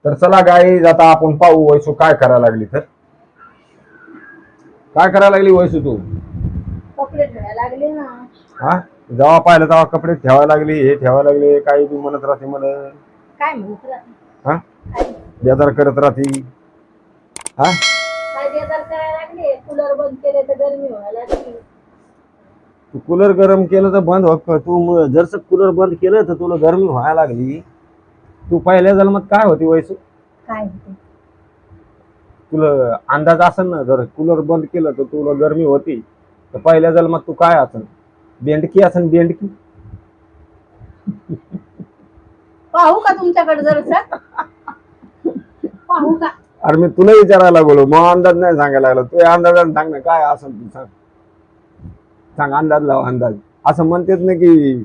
तर चला गाईज आता आपण पाहू वैसू काय करायला लागली. तर काय करायला लागली वैसू तू? कपडे धुवायला लागले ना. हा, जेव्हा पाहिलं तेव्हा कपडे ठेवायला लागली, हे ठेवायला लागले, काही तू म्हणत राहते मला. काय म्हणत राहते? हा, काय बेजार करत राहती. हा, काय बेजार करायला लागले? कूलर बंद केले तर गरमी व्हायला लागली. तू कूलर गरम केलं तर बंद हो. तू जर कूलर बंद केलं तर तुला गरमी व्हायला लागली. तू पहिल्या जन्मात काय होती वैसू? काय होते? तुला अंदाज असेल ना, जर कूलर बंद केलं तर तुला गरमी होती, तर पहिल्या जन्मात तू काय असेल? बेंडकी असेल, बेंडकी. पाहू का तुमच्याकडे जरसा? पाहू का? अरे मी तुला विचारायला लागलो, मग अंदाज नाही सांगायला लागला. तू अंदाजाने सांग ना, काय असेल तू सांग. सांग, अंदाज लाव, अंदाज. असं म्हणतेच ना की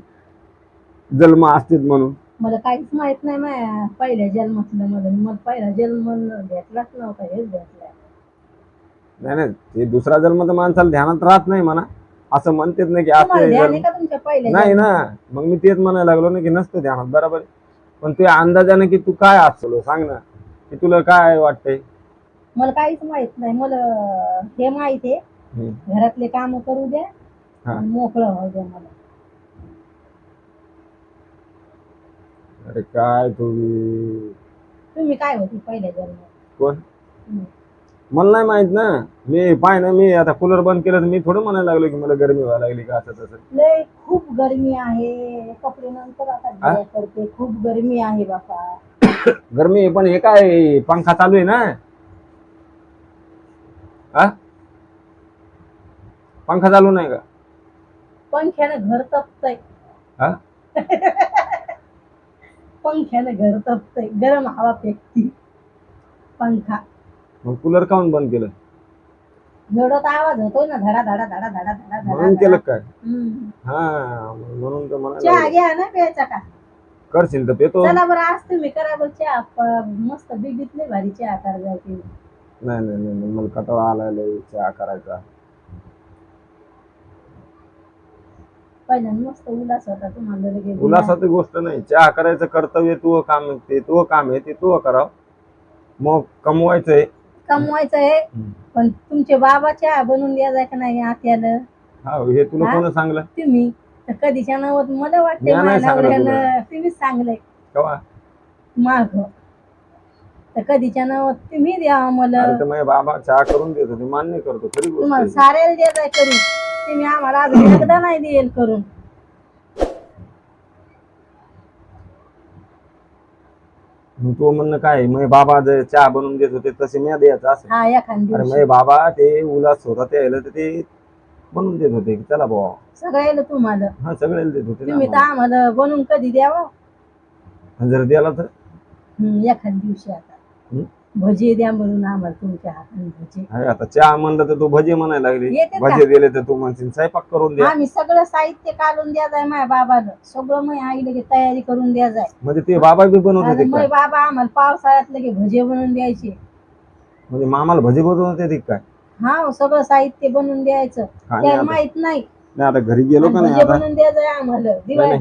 जन्म असतेच म्हणून. मला काहीच माहित नाही माझ्या पहिल्या जन्मातलं. मला पहिला जन्म भेटलाच नव्हता, हेच भेटलाय. नाही नाही, ते दुसरा जन्म तर माणसाला ध्यानात राहत नाही म्हणा. असं म्हणतेच ना की तुम्हाला असते ध्यान आहे जन्म. का तुमच्या पहिल्या नाही ना, जन्माचं? मग मी तेच म्हणायला लागलो ना की नसतं ध्यानात. बरोबर आहे. पण तुझ्या अंदाजाने की तू काय असलो सांग ना, की तुला काय वाटतंय? मला काहीच माहित नाही. मला हे माहित आहे, घरातले काम करू द्या हा. आणि मोकळं व्हावं द्या मला. अरे काय तुम्ही, तुम्ही काय होते पहिल्या जन्मात? कोण? तुम्ही. मला नाही माहित ना. मी पाय ना, मी आता कूलर बंद केलं तर मी थोडं म्हणायला लागलो की मला गरमी व्हायला लागली का असं तसं. लय खूप गरमी आहे. कपडे नंतर आता धुया करते. खूप गरमी आहे बापा. गरमी आहे, पण हे काय पंखा चालू आहे ना. हा, पंखा चालू नाही का? पंख्यानं घर तपतय. हा, पंख्यानं घर तपतय, गरम हवा फेकती पंखा. मग कूलर काऊन बंद केलं? एवढा तर आवाज होतोय ना, धडा धडा धडा धडा धडा म्हणून धडा केलं धडा. काय? हम्म. हा, म्हणून तर म्हणायला चहा लागलो. घ्या ना, प्यायचा का? करशील तर पेतो. चला बरं, आज तुम्ही करा बरं चहा. मस्त बिगीतले भारी चहा करायची. नाही नाही नाही नाही, मला कटाळा आलाय चहा करायचा. पहिल्यांदा मस्त उल्हास होता तुम्हाला लगेच. उल्हासाची गोष्ट नाही, चहा करायचं कर्तव्य तू काम, ते तू काम आहे, ते तू करावं. मग कमवायचंय. कमवायचं आहे, पण तुमचे बाबा चहा बनवून द्यायचा का नाही आत्याला? हा, हे तुला हा? कोण सांगलं? तुम्ही तर कधीच्या नवत मला वाटते मी नाही सांगलं नवऱ्यानं तुम्हीच सांगलंय कवा? माग. तर कधीच्या नवत तुम्ही द्या मला. अरे तर माझे बाबा चहा करून देत होते, मान्य करतो, खरी गोष्ट तुम्हाला आहे. साऱ्याला द्यायचंय करून, तुम्ही आम्हाला अजून एकदा नाही देईल करून. मग तो म्हणणं काय, माझे बाबा जे चहा बनवून देत होते तसे मी द्यायचं असं? हा, एखाद अरे दिवशी माझे बाबा ते उल्हास होता त्याला तर ते बनवून देत होते, चला भाऊ. सगळ्याला तुम्हाला. हा, सगळ्याला देत होते ना. तुम्ही तर आम्हाला बनवून कधी द्यावं? आणि जर द्याला तर एखाद दिवशी आता भजी द्या म्हणून आम्हाला तुमच्या हाताने भजी. अरे आता चहा म्हणलं तर तू भजे म्हणायला लागली. येते का? भजे दिले तर तू म्हणशील स्वयंपाक करून द्या. आम्ही सगळं साहित्य काढून द्यायचंय माझ्या बाबाला. सगळं मग आई लगे तयारी करून द्यायचंय. म्हणजे ते बाबा बी बनवत होते मग काय? बाबा आम्हाला पावसाळ्यात लगे भजे बनवून द्यायचे. म्हणजे मामाला भजे बनवत होते काय? हा, सगळं साहित्य बनवून द्यायचं. त्याला माहित नाही. नाही आता घरी गेलो का नाही, भजे आता बनवून द्यायचंय आम्हाला दिवाळी.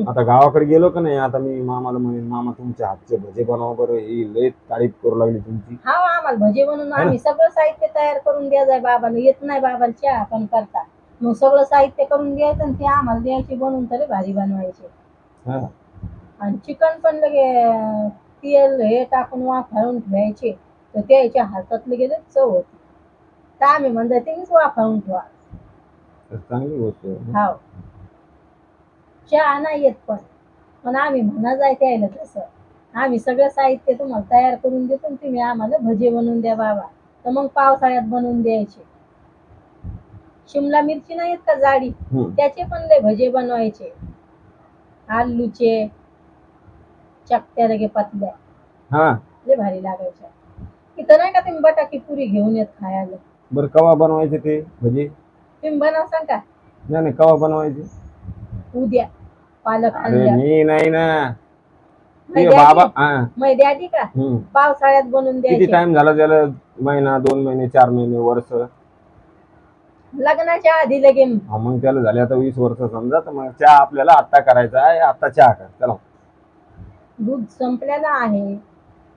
आता गावाकडे गेलो का नाही, आता मी मामाला म्हणेन, मामा तुमच्या हातचे भजे बनवा बरं, ही लय तारीफ करू लागली तुमची. हा, आम्हाला भजे बनवून आम्ही सगळं साहित्य तयार करून द्यायचंय बाबाला. येत नाही बाबाला चहा पण करता. मग सगळं साहित्य करून द्यायचं आणि ते आम्हाला द्यायचे बनवून, तरी भारी बनवायचे. हा, आणि चिकन पण लगे तेल हे टाकून वाफाळून ठेवायचे, तर त्याच्या हातात लगे चव होती. तर आम्ही म्हणतो तुम्हीच वाफाळून ठेवा. तर चांगली गोष्ट आहे. हाव, चहा नाही येत पण आम्ही म्हणा जाय त्याला तसं. आम्ही सगळं साहित्य तुम्हाला तयार करून देतो आणि तुम्ही आम्हाला भजे बनवून द्या बाबा. तर मग पावसाळ्यात बनवून द्यायचे. शिमला मिरची नाही येत का जाडी, त्याचे पण लय भजे बनवायचे. आलूचे चकत्या लगे पतल्या, हा, लय भारी लागायच्या. इथं नाही का तुम्ही बटाटी पुरी घेऊन येत खायला? बरं कवा बनवायचे ते भजे? तुम्ही बनवसान का? नाही नाही, कवा बनवायचे? उद्या पालक अरे आणल्या. मी नाही ना, ते बाबा. हा, मैद्या आधी का पावसाळ्यात बनवून किती द्यायचे. टाइम झाला त्याला? महिना, 2 महिने, 4 महिने, वर्ष? लग्नाच्या आधी लगे. मग त्याला झाले आता 20 वर्ष समजा. तर मग चहा आपल्याला आत्ता करायचा आहे, आता चहा कर चला. दूध संपलेलं आहे.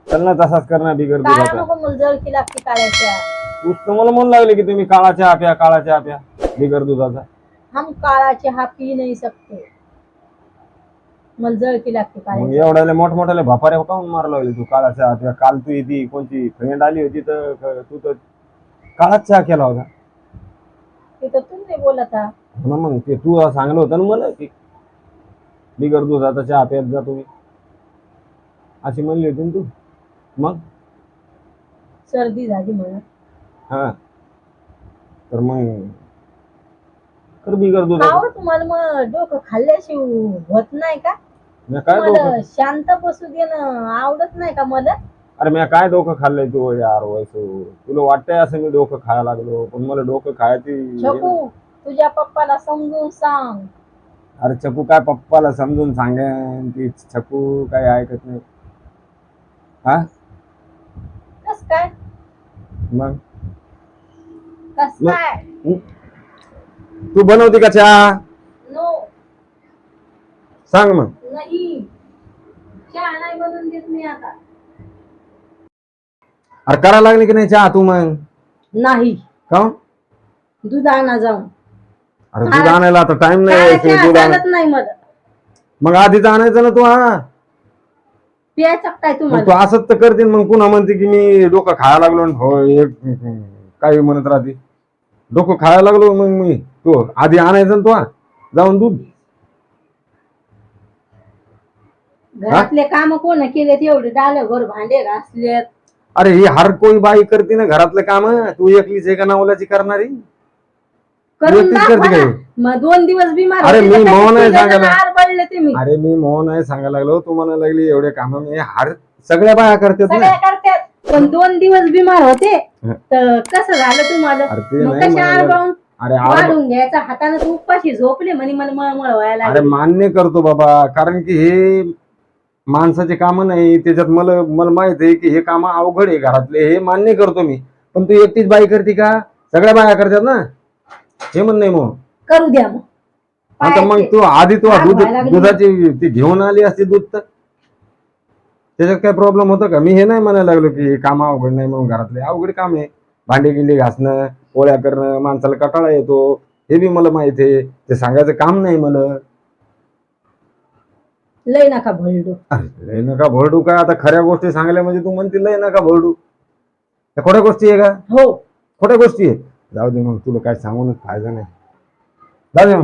चल ना तसाच कर ना बिगर काळा दुधाचा. नको मला जळकी लागते काळ्याच्या. तूच तर मला म्हणू लागले की तुम्ही काळा चहा प्या काळा चहा प्या बिगर दुधाचा. हम काळा चहा पी नाही सकते, मला जळकी लागते मग काळ्याच्या. एवढ्याले मोठमोठ्याले भापाऱ्या काऊन मार लागली तू काळा चहा प्या. काल तू ती कोणची फ्रेंड आली होती तर तू तर काळाच चहा केला होता. ते तर तू नाही बोलत हा. ना मग ते तू सांगलं होतं ना मला की बिगर दुधाचा चहा प्यात जा तुम्ही अशी म्हणली होती ना तू. मग सर्दी झाली म्हणून. हा तर मग कर बिगर दुधाचा. खावं तुम्हाला मग डोकं खाल्ल्याशिवाय होत नाही का? मी काय तुम्हाला डोकं शांत बसू देणं आवडत नाही का मला? अरे मी काय डोकं खाल्लंय तू यार वैसू. तुला वाटतंय असं मी डोकं खायला लागलो पण मला डोकं खायची हे नाही. छकू, तुझ्या पप्पाला समजून सांग. अरे छकू काय पप्पाला समजून सांगेन ती छकू काय ऐकत नाही. हा कस काय? मग कस मग- काय? तू बनवते का चहा नो, सांग मग. नाही. चहा नाही बनवून देत मी आता. अरे करा लागली की नाही चहा तू मग. नाही. का दूध आणा जाऊन. अरे दूध आणायला आता टाइम नाही काळा की चहा दूध आण. चालत नाही मला. मग आधीच आणायचं ना तू. हा प्यायचं काय मग तू तुम्हाला? असंच तर करते मग पुन्हा म्हणते की मी डोकं खायला लागलो आणि हो एक काही म्हणत राहते. डोकं खायला लागलो मग मी तू आधी आणायचं ना तू जाऊन दूध. घरातले काम कोण केलेत एवढे डालभर भांडे घासलेत. अरे ही हर कोई बाई करते ना घरातलं काम. तू एकलीच आहे का नवल्याची करणारी. करून एकटीच दाखवा करते ना. काय? मग 2 दिवस बिमार अरे होते मी तर मौन आहे तिघं जण सांगायला. आर पडले तुम्ही. अरे मी मोहन आहे सांगायला लागलो तू म्हणा लागली एवढे काम मी हर सगळ्या बाया करतात सगळ्या ना. करतात पण 2 दिवस बिमार होते हं. तर कसं झालं तुम्हाला? अरे ते मग नाही कशा म्हणायला. आरबावून अरे वाढून घ्यायचा हाताने तू उपाशी झोपले म्हणे मला मळमळ व्हायला अरे लागली. मान्य करतो बाबा कारण की हे माणसाचे काम नाही त्याच्यात मला मला माहित आहे की हे काम अवघड आहे घरातले हे मान्य करतो मी. पण तू एकटीच बाई करते का सगळ्या बाया करतात ना हे म्हण नाही मग. करू द्या मग. आता मग पायाचे. तू आधी तू आग दूध व्हायला लागली. दुधाची ती घेऊन आली असती दूध तर त्याच्यात काय प्रॉब्लेम होतं का. मी हे नाही म्हणायला लागलो की हे काम अवघड नाही म्हणून घरातले अवघड काम आहे. भांडे गिंडे घासणं पोळ्या करणं माणसाला कटाळा येतो हे बी मला माहित आहे. ते सांगायचं काम नाही मला. लय नका भरडू. अरे लय नका भरडू काय आता खऱ्या गोष्टी सांगल्या म्हणजे तू म्हणते लय नका भरडू. त्या खोट्या गोष्टी आहे का. हो. खोट्या गोष्टी आहे. जाऊ दे मग तुला काय सांगूनच फायदा नाही. जाऊ दे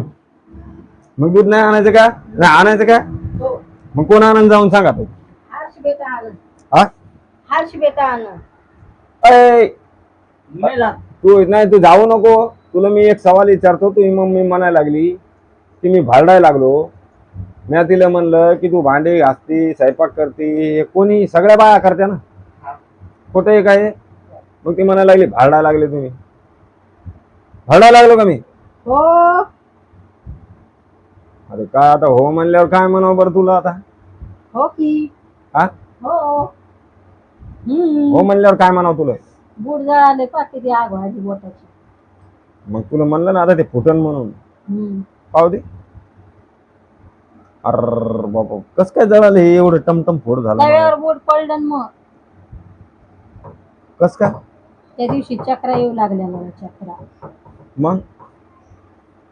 मग दूध नाही आणायचं का नाही आणायचं का. हो. मग कोण आनंद जाऊन सांगा तू. हर्ष बेटा आण. हा हर्ष बेटा आण. अय, मेला. तू नाही तू जाऊ नको. तुला मी एक सवाल विचारतो तू मम्मी म्हणायला लागली की मी भारडायला लागलो. मी तिला म्हणलं की तू भांडे घासती स्वयंपाक करती हे कोणी सगळ्या बाया करत्या ना खोटं आहे काय. मग ती म्हणायला लागली भारडायला लागले तुम्ही. भारडायला लागलो का मी. हो. अरे काय आता हो म्हणल्यावर काय म्हणावं बरं तुला आता. हो की. हा हो. हो म्हणल्यावर काय म्हणावं तुला. बुड जळाले पा किती आग व्हायची बोटाची. मग तुला म्हणलं ना आता ते फुटन म्हणून पाहू दे. अर बाबा कस काय जळालं हे एवढं टमटम फोड झालं तव्यावर बोट पडलं न मग कस काय. त्या दिवशी चक्रा येऊ लागल्या मला. चक्रा मग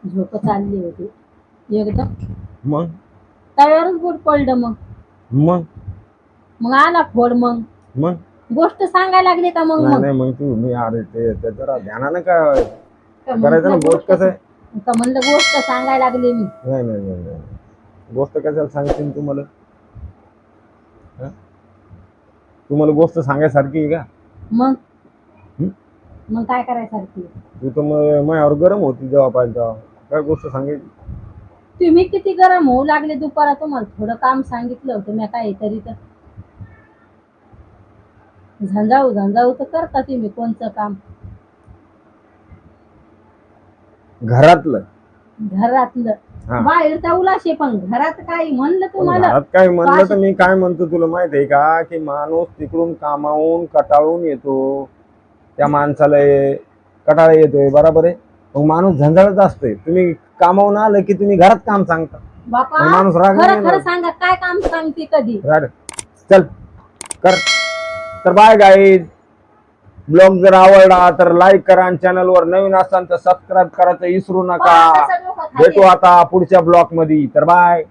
झोप चालली होती एकदम मग तव्यावरच बोट पडलं. मग मग मग आला फोड. मग मग गोष्ट सांगायला लागली का मग नाही मग नाही मग तू मी अरे ते जरा ध्यानानं काय का करायचं ना म्हणलं गोष्ट कसं आहे. का म्हणलं गोष्ट सांगायला लागली मी. नाही नाही नाही नाही गोष्ट कशाला सांगते तुम्हाला. तुम्हाला गोष्ट सांगायसारखी आहे का. मग हं? मग काय करायसारखी. तू तर मग माझ्यावर गरम होती जेव्हा पाहिजे तेव्हा काय गोष्ट सांगायची. तुम्ही किती गरम होऊ लागले दुपारा. तुम्हाला थोडं काम सांगितलं होतं मी काय तरी तर झंझाऊ झंझाऊ तर करता तुम्ही कोणचं काम. घरातलं घरातलं हा. बाहेरचा उलाशे पण घरात काही म्हणलं पण तुम्हाला. घरात काय म्हणलं तर मी काय म्हणतो तुला माहित आहे का की माणूस तिकडून कामावून कटाळून येतो त्या माणसाला कटाळा येतोय बरोबर आहे. मग माणूस झंझाळत असतोय. तुम्ही कामावून आलं की तुम्ही घरात काम सांगता. बापा मग माणूस राग नाही खरं येणार. खरं सांगा काय काम सांगते कधी. राग चल कर तर बाय गाईज, ब्लॉग जर आवडला तर लाईक करा आणि चॅनलवर नवीन असाल तर सबस्क्राईब करायचं विसरू नका. पहा, कसा डोका खाली भेटू आहे. आता पुढच्या ब्लॉग मध्ये. तर बाय.